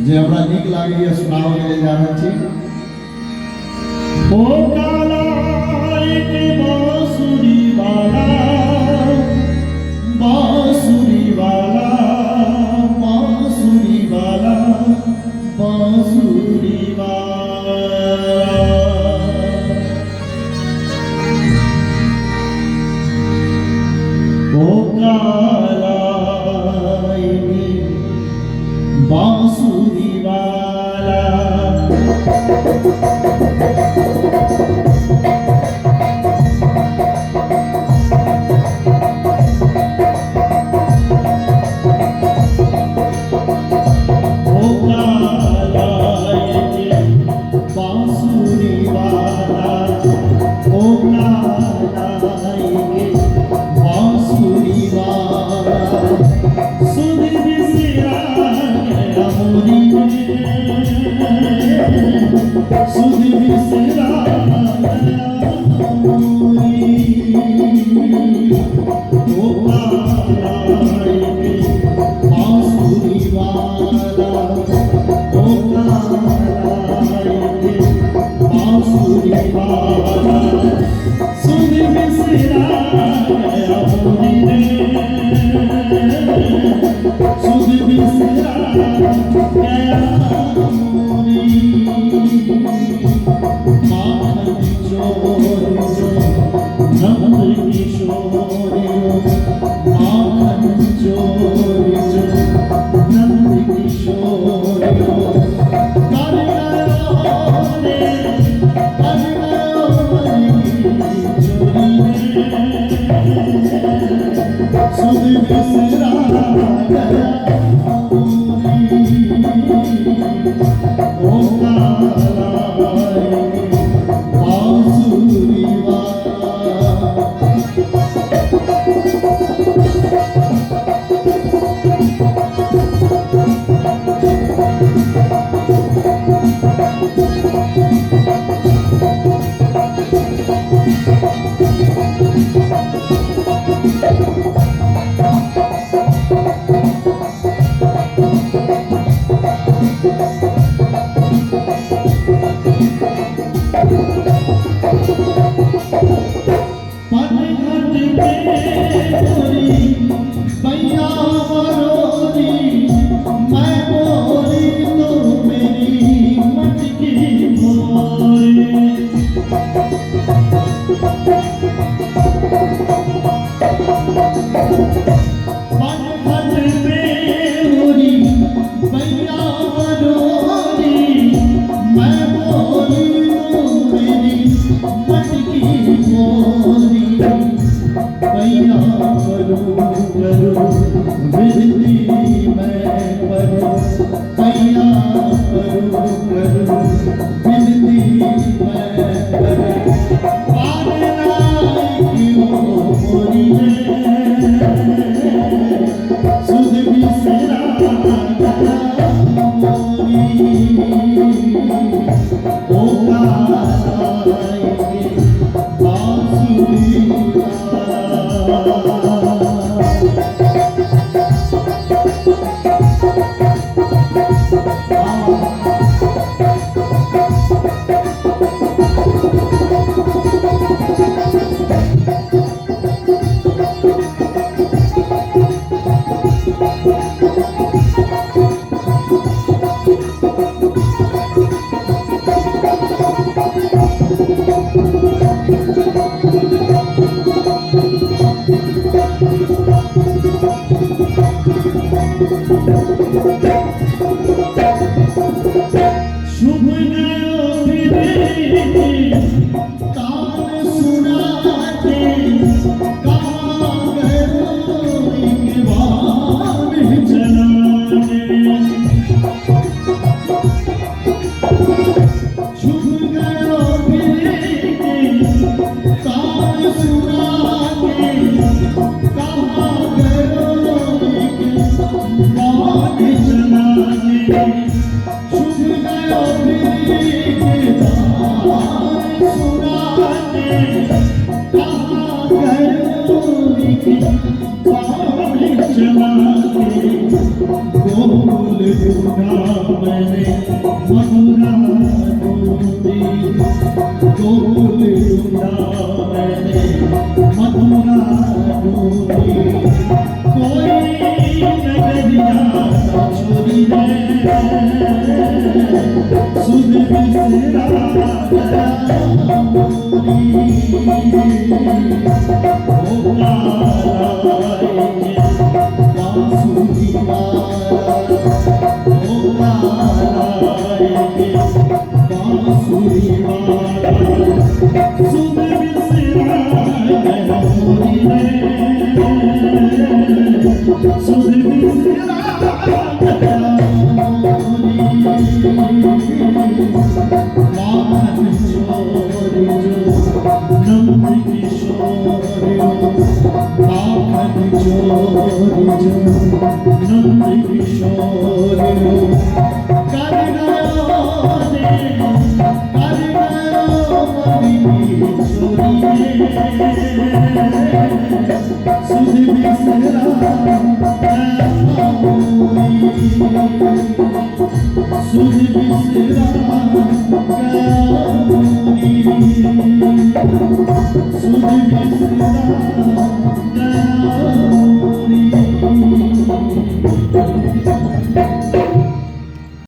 जे हमरा नीक लागैए सुनाओ के जा रहल छी। ओ काला एक बांसुरी वाला, बांसुरी वाला, बांसुरी वाला, बांसुरी वाला। ओ काला बांसुरी वाला, गोल गुना मैंने मथुरा ढूंढी, गोकुल ढूंढा मैंने मथुरा ढूंढी, कोई नगरिया न छोड़ी रे, सुध बिसरा गया मोरी, ओ कालाए बांसुरी वाला, ओ कालाए बांसुरी वाला, सुध बिसरा गया मोरी रे, सुध बिसरा गया मोरी, माखन चोरी जो नंद किशोर, माखन चोरी जो नंद किशोर, कर गयो मनी चोरी, सुध बिसरा गया मोरी, सुध बिसरा गया मोरी, सुध बिसरा गया मोरी।